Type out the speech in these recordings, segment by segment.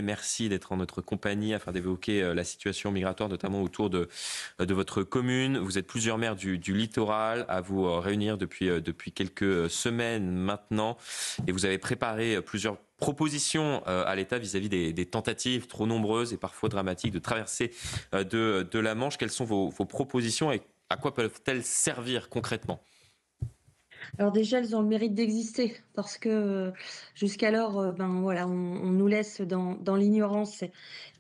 Merci d'être en notre compagnie afin d'évoquer la situation migratoire, notamment autour de votre commune. Vous êtes plusieurs maires du littoral à vous réunir depuis quelques semaines maintenant et vous avez préparé plusieurs propositions à l'État vis-à-vis des tentatives trop nombreuses et parfois dramatiques de traversée de la Manche. Quelles sont vos propositions et à quoi peuvent-elles servir concrètement? Alors déjà, elles ont le mérite d'exister parce que, jusqu'alors, ben, voilà, on nous laisse dans l'ignorance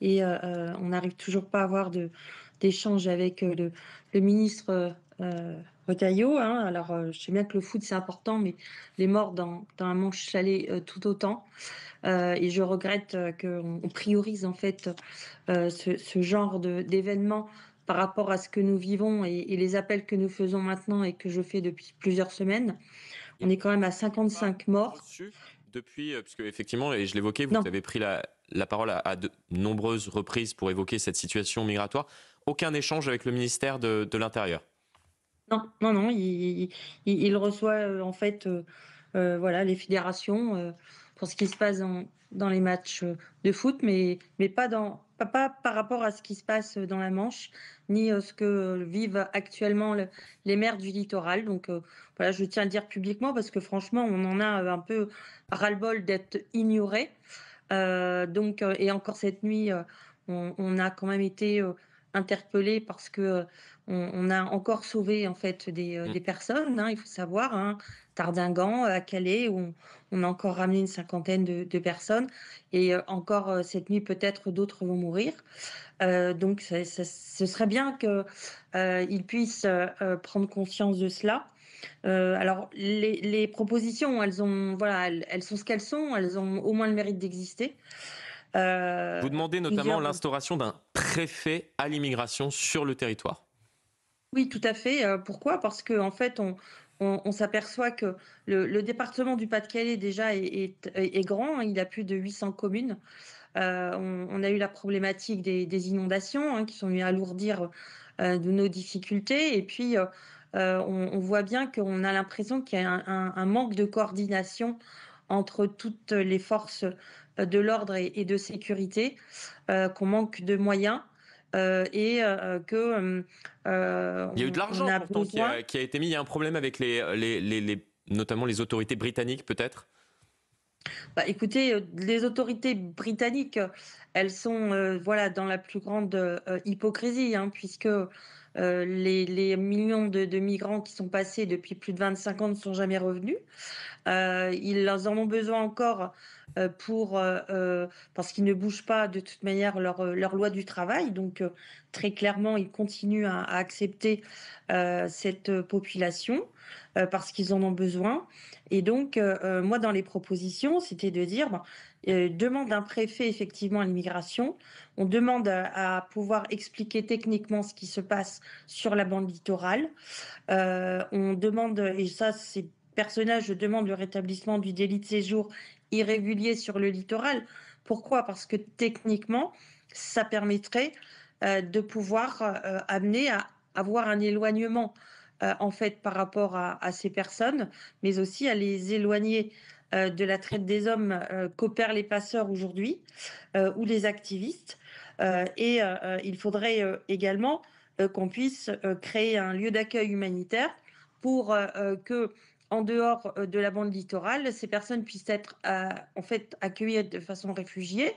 et on n'arrive toujours pas à avoir d'échange avec, le ministre, Retailleau, hein. Alors, je sais bien que le foot, c'est important, mais les morts dans un Manche salé, tout autant. Et je regrette, qu'on priorise en fait, ce genre d'événements par rapport à ce que nous vivons et les appels que nous faisons maintenant et que je fais depuis plusieurs semaines. Et On est quand même à vous n'avez pas 55 morts. reçu depuis, puisque effectivement, et je l'évoquais, vous Non, avez pris la parole à de nombreuses reprises pour évoquer cette situation migratoire. Aucun échange avec le ministère de l'Intérieur. non, non, non, il reçoit, en fait, voilà, les fédérations, pour ce qui se passe dans les matchs, de foot, mais pas par rapport à ce qui se passe, dans la Manche, ni, ce que vivent actuellement les maires du littoral. Donc, voilà, je tiens à le dire publiquement parce que franchement, on en a, un peu ras-le-bol d'être ignorés. Donc et encore cette nuit, on a quand même été, interpellés parce que, on a encore sauvé en fait Mm. des personnes, hein, il faut savoir, hein. Tardingan, à Calais, où on a encore ramené une cinquantaine de personnes et encore, cette nuit peut-être d'autres vont mourir. Donc ce serait bien que, ils puissent, prendre conscience de cela. Alors les propositions, elles ont voilà, elles sont ce qu'elles sont, elles ont au moins le mérite d'exister. Vous demandez notamment Plusieurs l'instauration d'un préfet à l'immigration sur le territoire. Oui, tout à fait, pourquoi? Parce qu'en fait, on s'aperçoit que le département du Pas-de-Calais déjà est grand, hein, il a plus de 800 communes. On a eu la problématique des inondations, hein, qui sont venues alourdir, de nos difficultés et puis, on voit bien qu'on a l'impression qu'il y a un manque de coordination entre toutes les forces, de l'ordre et de sécurité, qu'on manque de moyens, que, Il y a eu de on l'argent a pourtant besoin. qui a été mis. Il y a un problème avec notamment les autorités britanniques peut-être. Bah, écoutez, les autorités britanniques, elles sont, voilà, dans la plus grande, hypocrisie, hein, puisque, les millions de migrants qui sont passés depuis plus de 25 ans ne sont jamais revenus. Ils en ont besoin encore, parce qu'ils ne bougent pas de toute manière leur loi du travail. Donc, très clairement, ils continuent à accepter, cette, population, parce qu'ils en ont besoin et donc, moi dans les propositions, c'était de dire, ben, demande un préfet effectivement à l'immigration. On demande à pouvoir expliquer techniquement ce qui se passe sur la bande littorale. On demande et ça c'est personnel, je demande le rétablissement du délit de séjour irrégulier sur le littoral. Pourquoi? Parce que techniquement, ça permettrait, de pouvoir, amener à avoir un éloignement, en fait, par rapport à ces personnes, mais aussi à les éloigner, de la traite des hommes, qu'opèrent les passeurs aujourd'hui, ou les activistes. Il faudrait, également, qu'on puisse, créer un lieu d'accueil humanitaire pour, qu'en dehors, de la bande littorale, ces personnes puissent être, en fait, accueillies de façon réfugiée,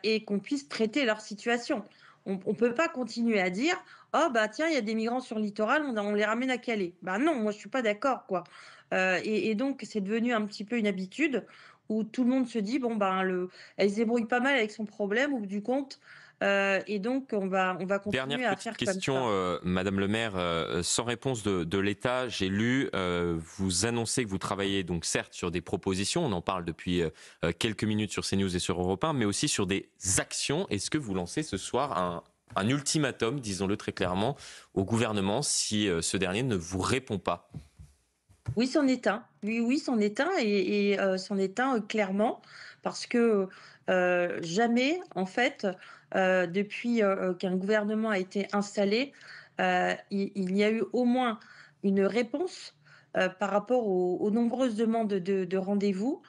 et qu'on puisse traiter leur situation. On peut pas continuer à dire: «Oh bah tiens, il y a des migrants sur le littoral, on les ramène à Calais». Bah non, moi je suis pas d'accord quoi. Et donc c'est devenu un petit peu une habitude où tout le monde se dit: «Bon ben elle se débrouille pas mal avec son problème au bout du compte», et donc on va Dernière continuer à petite faire comme ça. question, Madame le maire, sans réponse de l'État. J'ai lu, vous annoncer que vous travaillez donc certes sur des propositions, on en parle depuis quelques minutes sur CNews et sur Europe 1, mais aussi sur des actions. Est-ce que vous lancez ce soir un ultimatum, disons-le très clairement, au gouvernement si ce dernier ne vous répond pas? Oui, c'en est un. Oui, oui, c'en est un et c'en est un, clairement parce que, jamais en fait, depuis, qu'un gouvernement a été installé, il y a eu au moins une réponse, par rapport aux nombreuses demandes de rendez-vous,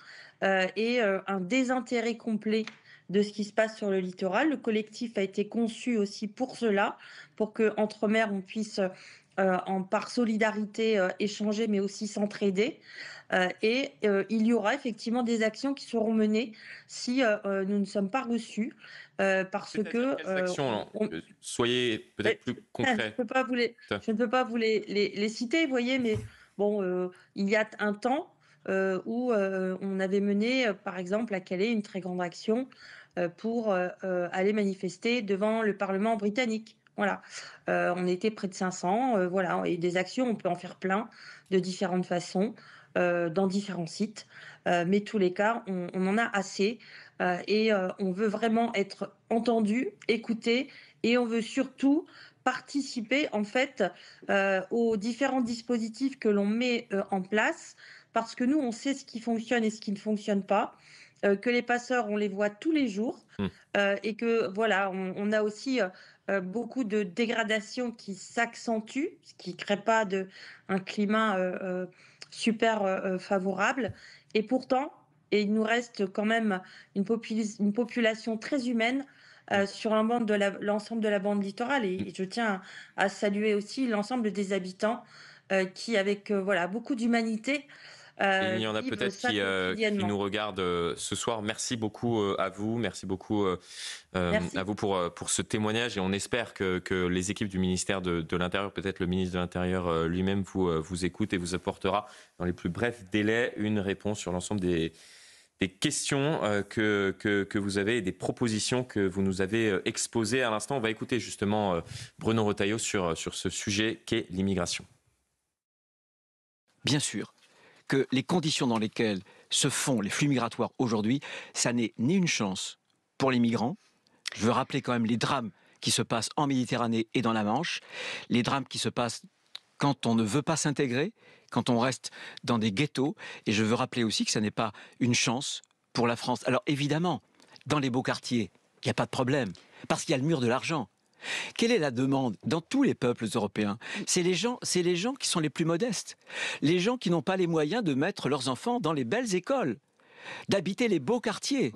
un désintérêt complet, de ce qui se passe sur le littoral. Le collectif a été conçu aussi pour cela, pour qu'entre maires, on puisse, par solidarité, échanger, mais aussi s'entraider. Il y aura effectivement des actions qui seront menées si, nous ne sommes pas reçus, parce C'est-à-dire que, quelles actions, alors on soyez peut-être beh, plus je concret. peux pas vous les je ne peux pas vous les citer, vous voyez? Mais bon, il y a un temps, où, on avait mené, par exemple à Calais, une très grande action, pour, aller manifester devant le parlement britannique. Voilà. On était près de 500, voilà, et des actions, on peut en faire plein de différentes façons, dans différents sites. Mais tous les cas, on en a assez, on veut vraiment être entendu, écouté, et on veut surtout participer en fait, aux différents dispositifs que l'on met, en place. Parce que nous, on sait ce qui fonctionne et ce qui ne fonctionne pas, que les passeurs, on les voit tous les jours, Mmh. et que voilà, on a aussi, beaucoup de dégradation qui s'accentue, ce qui crée pas un climat, super, favorable. Et pourtant, il nous reste quand même une population très humaine, sur l'ensemble de la bande littorale, et je tiens à saluer aussi l'ensemble des habitants, qui avec, voilà, beaucoup d'humanité, Et il y en a vivent peut-être ça qui nous quotidiennement. regardent ce soir. Merci beaucoup à vous. Merci beaucoup à Merci. vous pour ce témoignage. Et on espère que les équipes du ministère de l'Intérieur, peut-être le ministre de l'Intérieur lui-même, vous écoute et vous apportera dans les plus brefs délais une réponse sur l'ensemble des questions que vous avez et des propositions que vous nous avez exposées à l'instant. On va écouter justement Bruno Retailleau sur ce sujet qu'est l'immigration. Bien sûr que les conditions dans lesquelles se font les flux migratoires aujourd'hui, ça n'est ni une chance pour les migrants. Je veux rappeler quand même les drames qui se passent en Méditerranée et dans la Manche, les drames qui se passent quand on ne veut pas s'intégrer, quand on reste dans des ghettos. Et je veux rappeler aussi que ça n'est pas une chance pour la France. Alors évidemment, dans les beaux quartiers, il n'y a pas de problème, parce qu'il y a le mur de l'argent. Quelle est la demande dans tous les peuples européens? C'est les gens qui sont les plus modestes, les gens qui n'ont pas les moyens de mettre leurs enfants dans les belles écoles, d'habiter les beaux quartiers.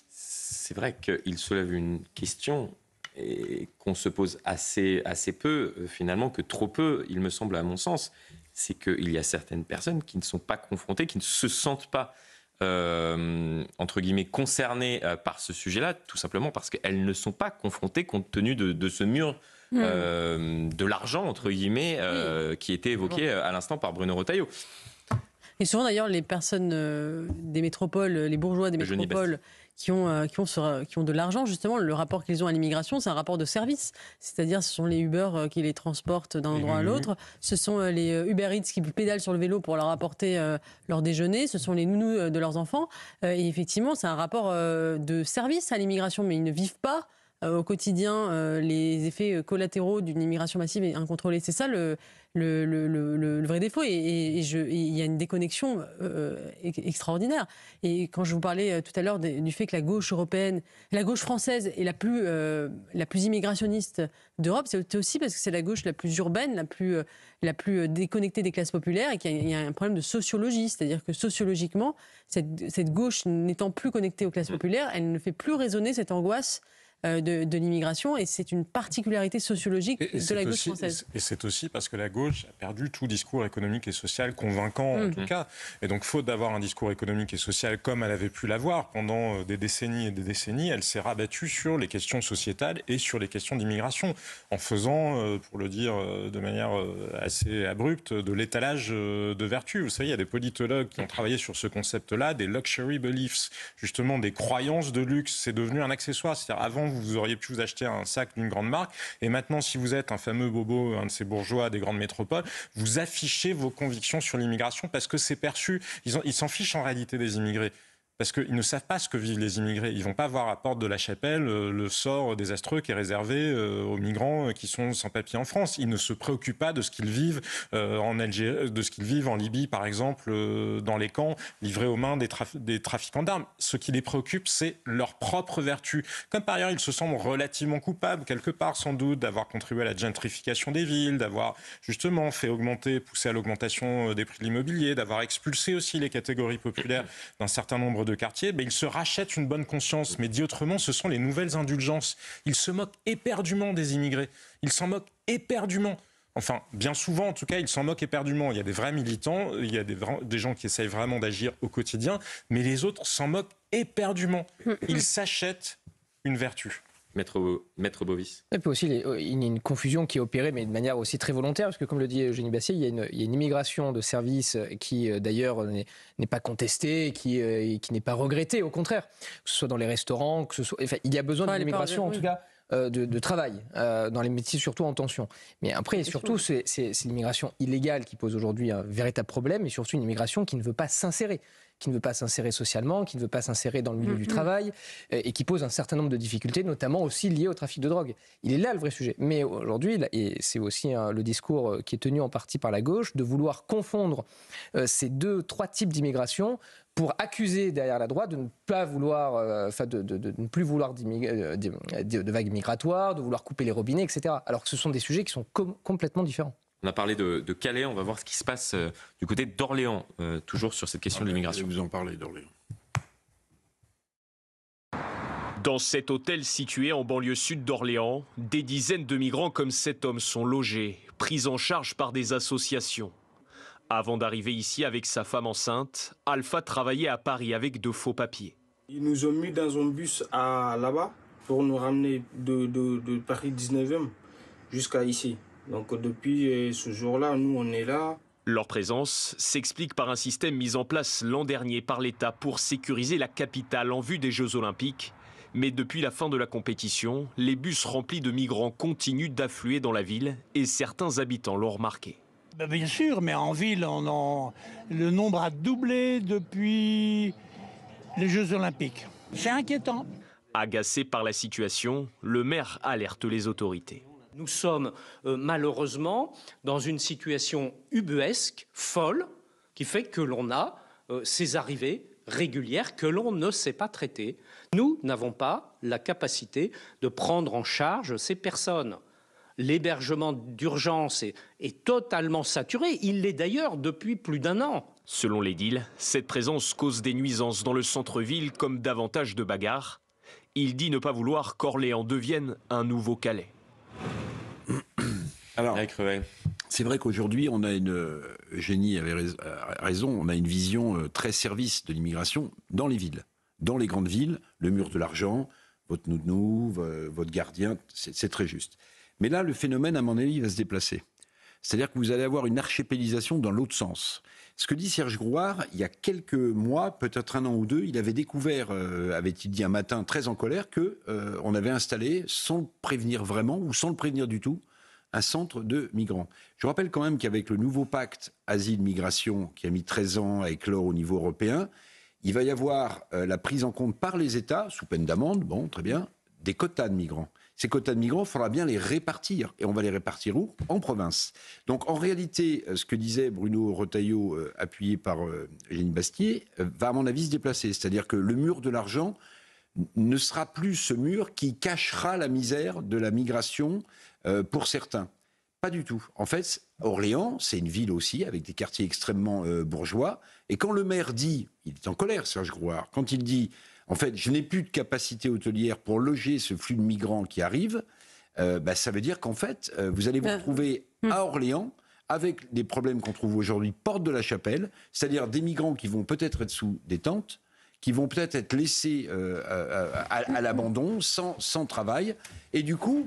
C'est vrai qu'il soulève une question et qu'on se pose assez peu, finalement, que trop peu, il me semble, à mon sens. C'est qu'il y a certaines personnes qui ne sont pas confrontées, qui ne se sentent pas, entre guillemets, concernées par ce sujet-là, tout simplement parce qu'elles ne sont pas confrontées compte tenu de ce mur de l'argent, entre guillemets, Oui. qui était évoqué à l'instant par Bruno Retailleau. Et souvent d'ailleurs, les personnes des métropoles, les bourgeois des Eugénie métropoles qui ont de l'argent, justement, le rapport qu'ils ont à l'immigration, c'est un rapport de service. C'est-à-dire, ce sont les Uber qui les transportent d'un endroit à l'autre, ce sont les Uber Eats qui pédalent sur le vélo pour leur apporter leur déjeuner, ce sont les nounous de leurs enfants. Et effectivement, c'est un rapport de service à l'immigration, mais ils ne vivent pas au quotidien les effets collatéraux d'une immigration massive et incontrôlée. C'est ça le vrai défaut. Et il y a une déconnexion extraordinaire. Et quand je vous parlais tout à l'heure du fait que la gauche européenne, la gauche française est la plus immigrationniste d'Europe, c'est aussi parce que c'est la gauche la plus urbaine, la plus déconnectée des classes populaires, et qu'il y a un problème de sociologie. C'est-à-dire que sociologiquement, cette gauche n'étant plus connectée aux classes populaires, elle ne fait plus résonner cette angoisse de l'immigration, et c'est une particularité sociologique de la gauche française. Et c'est aussi parce que la gauche a perdu tout discours économique et social convaincant, en tout cas. Et donc, faute d'avoir un discours économique et social comme elle avait pu l'avoir pendant des décennies et des décennies, elle s'est rabattue sur les questions sociétales et sur les questions d'immigration, en faisant, pour le dire de manière assez abrupte, de l'étalage de vertu. Vous savez, il y a des politologues qui ont travaillé sur ce concept-là, des luxury beliefs, justement des croyances de luxe. C'est devenu un accessoire. C'est-à-dire, avant, vous auriez pu vous acheter un sac d'une grande marque, et maintenant, si vous êtes un fameux bobo, un de ces bourgeois des grandes métropoles, vous affichez vos convictions sur l'immigration parce que c'est perçu. Ils s'en fichent en réalité des immigrés. Parce qu'ils ne savent pas ce que vivent les immigrés. Ils ne vont pas voir à Porte de la Chapelle le sort désastreux qui est réservé aux migrants qui sont sans papier en France. Ils ne se préoccupent pas de ce qu'ils vivent en Algérie, de ce qu'ils vivent en Libye, par exemple, dans les camps, livrés aux mains des trafiquants d'armes. Ce qui les préoccupe, c'est leur propre vertu. Comme par ailleurs, ils se sentent relativement coupables, quelque part sans doute, d'avoir contribué à la gentrification des villes, d'avoir justement poussé à l'augmentation des prix de l'immobilier, d'avoir expulsé aussi les catégories populaires d'un certain nombre déséquilibre de quartier, ils se rachètent une bonne conscience. Mais dit autrement, ce sont les nouvelles indulgences. Ils se moquent éperdument des immigrés. Ils s'en moquent éperdument. Enfin, bien souvent, en tout cas, ils s'en moquent éperdument. Il y a des vrais militants, il y a des gens qui essayent vraiment d'agir au quotidien, mais les autres s'en moquent éperdument. Ils s'achètent une vertu. Maître Bovis. Et puis aussi, il y a une confusion qui est opérée, mais de manière aussi très volontaire, parce que comme le dit Eugénie Bastier, il y a une immigration de services qui, d'ailleurs, n'est pas contestée, qui n'est pas regrettée, au contraire. Que ce soit dans les restaurants, que ce soit... Enfin, il y a besoin d'une immigration, en tout cas, de travail, dans les métiers surtout en tension. Mais après, surtout, c'est l'immigration illégale qui pose aujourd'hui un véritable problème, et surtout une immigration qui ne veut pas s'insérer socialement, qui ne veut pas s'insérer dans le milieu du travail, et qui pose un certain nombre de difficultés, notamment aussi liées au trafic de drogue. Il est là le vrai sujet. Mais aujourd'hui, et c'est aussi le discours qui est tenu en partie par la gauche, de vouloir confondre ces 2-3 types d'immigration pour accuser derrière la droite de ne pas vouloir, de ne plus vouloir de vagues migratoires, de vouloir couper les robinets, etc. Alors que ce sont des sujets qui sont complètement différents. On a parlé de Calais, on va voir ce qui se passe du côté d'Orléans, toujours sur cette question de l'immigration. Vous en parlez d'Orléans. Dans cet hôtel situé en banlieue sud d'Orléans, des dizaines de migrants comme cet homme sont logés, pris en charge par des associations. Avant d'arriver ici avec sa femme enceinte, Alpha travaillait à Paris avec de faux papiers. Ils nous ont mis dans un bus là-bas pour nous ramener de Paris 19e jusqu'à ici. Donc depuis ce jour-là, nous on est là. Leur présence s'explique par un système mis en place l'an dernier par l'État pour sécuriser la capitale en vue des Jeux Olympiques. Mais depuis la fin de la compétition, les bus remplis de migrants continuent d'affluer dans la ville et certains habitants l'ont remarqué. Bien sûr, mais en ville, le nombre a doublé depuis les Jeux Olympiques. C'est inquiétant. Agacé par la situation, le maire alerte les autorités. Nous sommes malheureusement dans une situation ubuesque, folle, qui fait que l'on a ces arrivées régulières que l'on ne sait pas traiter. Nous n'avons pas la capacité de prendre en charge ces personnes. L'hébergement d'urgence est totalement saturé. Il l'est d'ailleurs depuis plus d'1 an. Selon l'édile, cette présence cause des nuisances dans le centre-ville comme davantage de bagarres. Il dit ne pas vouloir qu'Orléans devienne un nouveau Calais. Alors, c'est vrai qu'aujourd'hui, on a Eugénie avait raison, on a une vision très service de l'immigration dans les villes. Dans les grandes villes, le mur de l'argent, votre nounou, votre gardien, c'est très juste. Mais là, le phénomène, à mon avis, va se déplacer. C'est-à-dire que vous allez avoir une archipélisation dans l'autre sens. Ce que dit Serge Grouard, il y a quelques mois, peut-être 1 an ou 2, il avait découvert, avait-il dit un matin très en colère, qu'on avait installé, sans le prévenir vraiment, ou sans le prévenir du tout, un centre de migrants. Je rappelle quand même qu'avec le nouveau pacte asile-migration, qui a mis 13 ans à éclore au niveau européen, il va y avoir la prise en compte par les États, sous peine d'amende, bon, très bien, des quotas de migrants. Ces quotas de migrants, il faudra bien les répartir. Et on va les répartir où ? En province. Donc en réalité, ce que disait Bruno Retailleau, appuyé par Eugénie Bastier, va à mon avis se déplacer. C'est-à-dire que le mur de l'argent ne sera plus ce mur qui cachera la misère de la migration pour certains. Pas du tout. En fait, Orléans, c'est une ville aussi, avec des quartiers extrêmement bourgeois. Et quand le maire dit, il est en colère, Serge Grouard, quand il dit... En fait, je n'ai plus de capacité hôtelière pour loger ce flux de migrants qui arrive. Ça veut dire qu'en fait, vous allez vous retrouver à Orléans avec des problèmes qu'on trouve aujourd'hui porte de la Chapelle, c'est-à-dire des migrants qui vont peut-être être sous des tentes, qui vont peut-être être laissés à l'abandon, sans travail. Et du coup,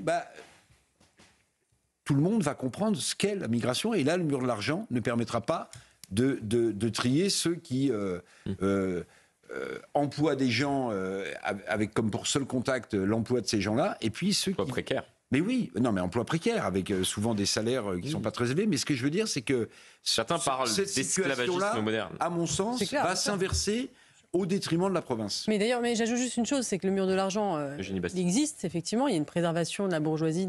tout le monde va comprendre ce qu'est la migration. Et là, le mur de l'argent ne permettra pas de trier ceux qui... emploie des gens avec comme pour seul contact l'emploi de ces gens-là, et puis ceux qui... précaires. Mais oui, non, mais emploi précaire, avec souvent des salaires qui ne sont pas très élevés. Mais ce que je veux dire, c'est que certains parlent d'esclavagisme moderne. À mon sens, va s'inverser au détriment de la province. Mais d'ailleurs, j'ajoute juste une chose, c'est que le mur de l'argent il existe, effectivement. Il y a une préservation de la bourgeoisie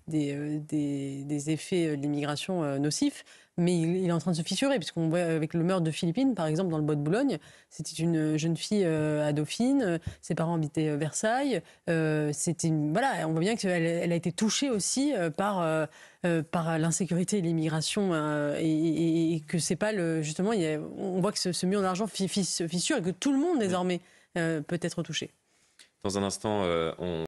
des effets de l'immigration nocifs. Mais il est en train de se fissurer, puisqu'on voit avec le meurtre de Philippine, par exemple, dans le Bois de Boulogne, c'était une jeune fille à Dauphine, ses parents habitaient Versailles. Voilà, on voit bien qu'elle a été touchée aussi par l'insécurité et l'immigration, et que c'est pas justement, on voit que ce mur d'argent se fissure et que tout le monde désormais peut être touché. Dans un instant, on